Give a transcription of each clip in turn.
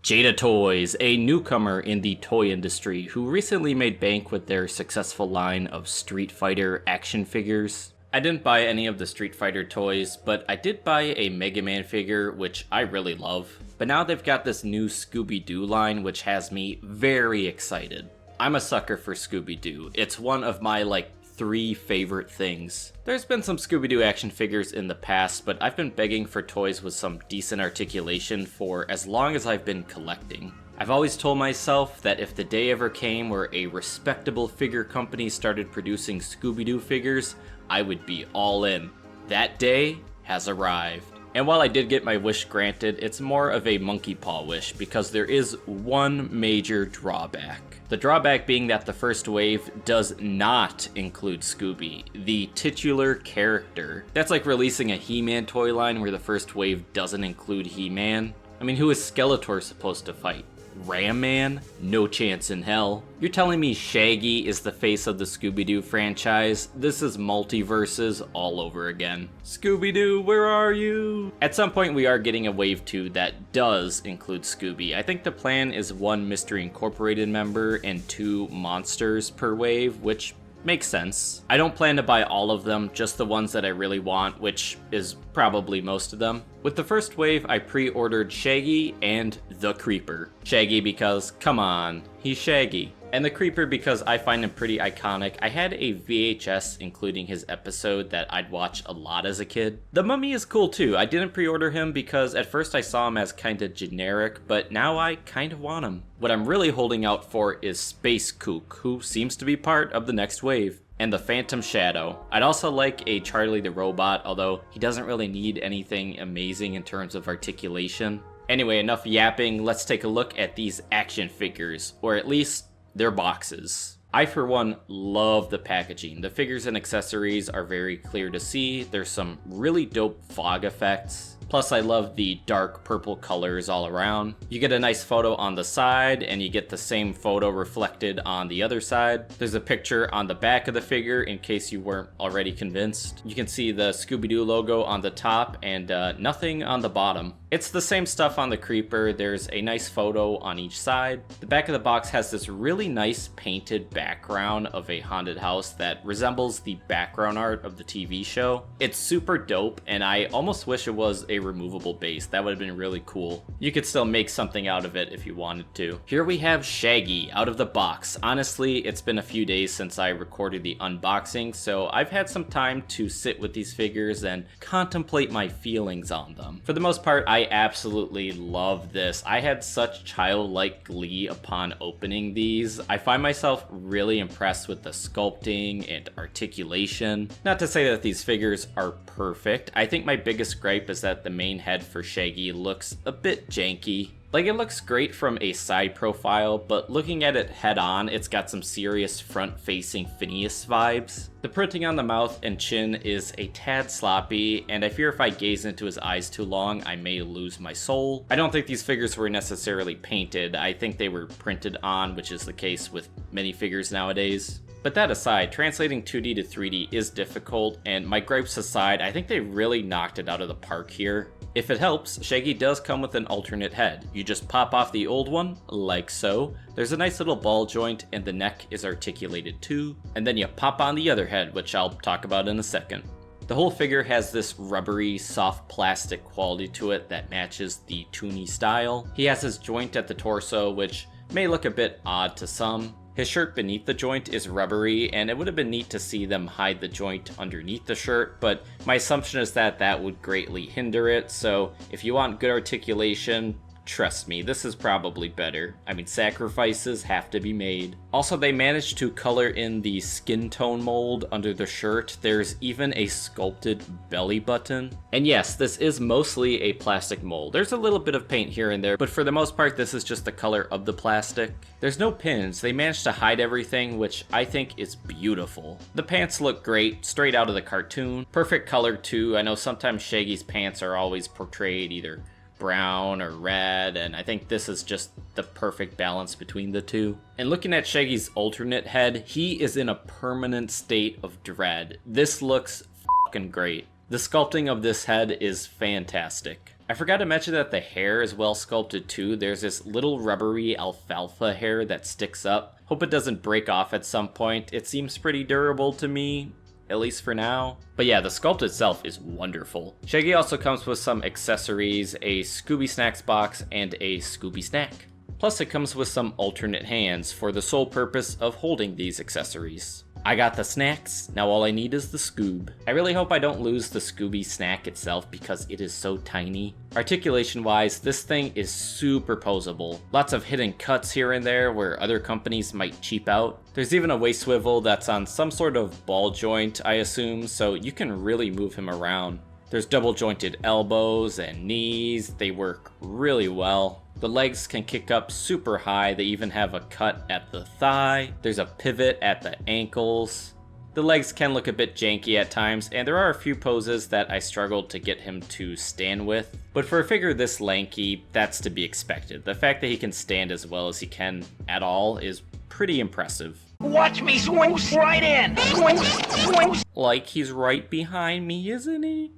Jada Toys, a newcomer in the toy industry who recently made bank with their successful line of Street Fighter action figures. I didn't buy any of the Street Fighter toys, but I did buy a Mega Man figure, which I really love. But now they've got this new Scooby-Doo line, which has me very excited. I'm a sucker for Scooby-Doo. It's one of my, 3 favorite things. There's been some Scooby-Doo action figures in the past, but I've been begging for toys with some decent articulation for as long as I've been collecting. I've always told myself that if the day ever came where a respectable figure company started producing Scooby-Doo figures, I would be all in. That day has arrived. And while I did get my wish granted, it's more of a monkey paw wish because there is one major drawback. The drawback being that the first wave does not include Scooby, the titular character. That's like releasing a He-Man toy line where the first wave doesn't include He-Man. I mean, who is Skeletor supposed to fight? Ram Man? No chance in hell. You're telling me Shaggy is the face of the Scooby-Doo franchise? This is multiverses all over again. Scooby-Doo, where are you? At some point we are getting a wave 2 that does include Scooby. I think the plan is 1 Mystery Incorporated member and 2 monsters per wave, which makes sense. I don't plan to buy all of them, just the ones that I really want, which is probably most of them. With the first wave, I pre-ordered Shaggy and the Creeper. Shaggy because, come on, he's Shaggy. And the Creeper because I find him pretty iconic. I had a VHS including his episode that I'd watch a lot as a kid. The Mummy is cool too. I didn't pre-order him because at first I saw him as kinda generic, but now I kind of want him. What I'm really holding out for is Space Kook, who seems to be part of the next wave. And the Phantom Shadow. I'd also like a Charlie the Robot, although he doesn't really need anything amazing in terms of articulation. Anyway, enough yapping, let's take a look at these action figures, or at least their boxes. I, for one, love the packaging. The figures and accessories are very clear to see. There's some really dope fog effects. Plus, I love the dark purple colors all around. You get a nice photo on the side, and you get the same photo reflected on the other side. There's a picture on the back of the figure in case you weren't already convinced. You can see the Scooby-Doo logo on the top and nothing on the bottom. It's the same stuff on the Creeper. There's a nice photo on each side. The back of the box has this really nice painted background of a haunted house that resembles the background art of the TV show. It's super dope, and I almost wish it was a removable base. That would have been really cool. You could still make something out of it if you wanted to. Here we have Shaggy out of the box. Honestly, it's been a few days since I recorded the unboxing, so I've had some time to sit with these figures and contemplate my feelings on them. For the most part, I absolutely love this. I had such childlike glee upon opening these. I find myself really impressed with the sculpting and articulation. Not to say that these figures are perfect. I think my biggest gripe is that the main head for Shaggy looks a bit janky. Like, it looks great from a side profile, but looking at it head on, it's got some serious front-facing Phineas vibes. The printing on the mouth and chin is a tad sloppy, and I fear if I gaze into his eyes too long, I may lose my soul. I don't think these figures were necessarily painted. I think they were printed on, which is the case with many figures nowadays. But that aside, translating 2D to 3D is difficult, and my gripes aside, I think they really knocked it out of the park here. If it helps, Shaggy does come with an alternate head. You just pop off the old one, like so. There's a nice little ball joint, and the neck is articulated too. And then you pop on the other head, which I'll talk about in a second. The whole figure has this rubbery, soft plastic quality to it that matches the Toonie style. He has his joint at the torso, which may look a bit odd to some. His shirt beneath the joint is rubbery, and it would have been neat to see them hide the joint underneath the shirt, but my assumption is that that would greatly hinder it, so if you want good articulation, trust me, this is probably better. I mean, sacrifices have to be made. Also, they managed to color in the skin tone mold under the shirt. There's even a sculpted belly button. And yes, this is mostly a plastic mold. There's a little bit of paint here and there, but for the most part, this is just the color of the plastic. There's no pins. They managed to hide everything, which I think is beautiful. The pants look great, straight out of the cartoon. Perfect color too. I know sometimes Shaggy's pants are always portrayed either brown or red, and I think this is just the perfect balance between the two. And looking at Shaggy's alternate head, he is in a permanent state of dread. This looks fucking great. The sculpting of this head is fantastic. I I forgot to mention that the hair is well sculpted too. There's this little rubbery alfalfa hair that sticks up. Hope it doesn't break off at some point. It seems pretty durable to me, at least for now. But yeah, the sculpt itself is wonderful. Shaggy also comes with some accessories, a Scooby Snacks box, and a Scooby Snack. Plus it comes with some alternate hands for the sole purpose of holding these accessories. I got the snacks, now all I need is the Scoob. I really hope I don't lose the Scooby Snack itself because it is so tiny. Articulation wise, this thing is super posable. Lots of hidden cuts here and there where other companies might cheap out. There's even a waist swivel that's on some sort of ball joint, I assume, so you can really move him around. There's double jointed elbows and knees, they work really well. The legs can kick up super high, they even have a cut at the thigh. There's a pivot at the ankles. The legs can look a bit janky at times, and there are a few poses that I struggled to get him to stand with. But for a figure this lanky, that's to be expected. The fact that he can stand as well as he can at all is pretty impressive. Watch me swing right in! Swing! Like he's right behind me, isn't he?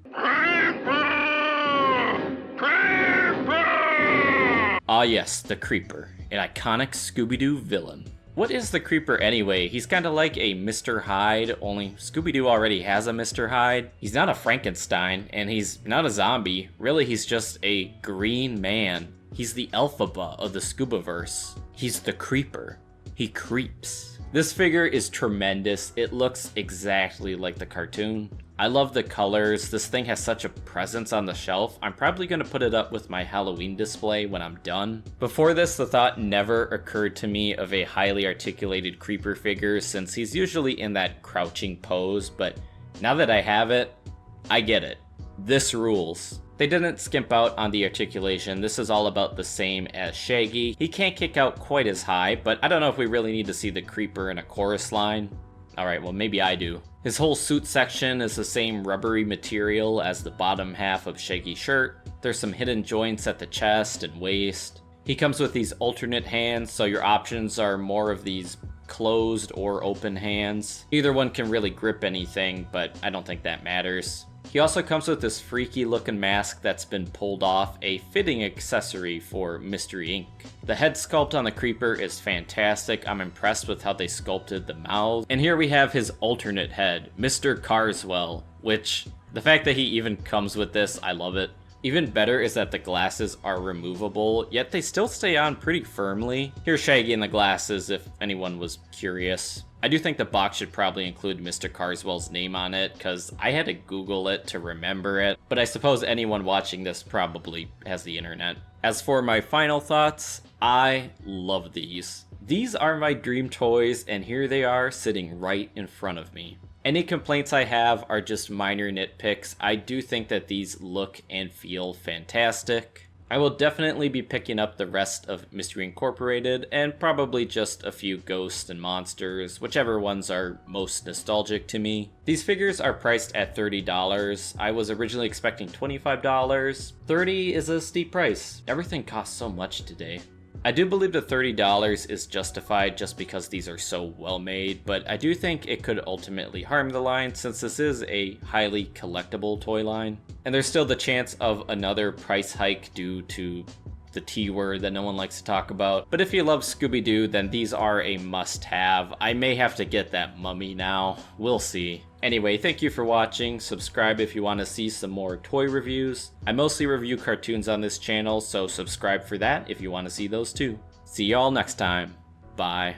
Ah yes, the Creeper, an iconic Scooby-Doo villain. What is the Creeper anyway? He's kinda like a Mr. Hyde, only Scooby-Doo already has a Mr. Hyde. He's not a Frankenstein, and he's not a zombie. Really, he's just a green man. He's the Elphaba of the Scoobiverse. He's the Creeper. He creeps. This figure is tremendous. It looks exactly like the cartoon. I love the colors. This thing has such a presence on the shelf. I'm probably going to put it up with my Halloween display when I'm done. Before this, the thought never occurred to me of a highly articulated Creeper figure since he's usually in that crouching pose, but now that I have it, I get it. This rules. They didn't skimp out on the articulation. This is all about the same as Shaggy. He can't kick out quite as high, but I don't know if we really need to see the Creeper in a chorus line. Alright, well maybe I do. His whole suit section is the same rubbery material as the bottom half of Shaggy's shirt. There's some hidden joints at the chest and waist. He comes with these alternate hands, so your options are more of these closed or open hands. Either one can really grip anything, but I don't think that matters. He also comes with this freaky looking mask that's been pulled off, a fitting accessory for Mystery Inc. The head sculpt on the Creeper is fantastic. I'm impressed with how they sculpted the mouth. And here we have his alternate head, Mr. Carswell, which the fact that he even comes with this, I love it. Even better is that the glasses are removable, yet they still stay on pretty firmly. Here's Shaggy in the glasses if anyone was curious. I do think the box should probably include Mr. Carswell's name on it, because I had to Google it to remember it, but I suppose anyone watching this probably has the internet. As for my final thoughts, I love these. These are my dream toys, and here they are sitting right in front of me. Any complaints I have are just minor nitpicks. I do think that these look and feel fantastic. I will definitely be picking up the rest of Mystery Incorporated, and probably just a few Ghosts and Monsters, whichever ones are most nostalgic to me. These figures are priced at $30. I was originally expecting $25. $30 is a steep price. Everything costs so much today. I do believe the $30 is justified just because these are so well made, but I do think it could ultimately harm the line since this is a highly collectible toy line. And there's still the chance of another price hike due to the T word that no one likes to talk about. But if you love Scooby-Doo, then these are a must-have. I may have to get that mummy now. We'll see. Anyway, thank you for watching. Subscribe if you want to see some more toy reviews. I mostly review cartoons on this channel, so subscribe for that if you want to see those too. See y'all next time. Bye.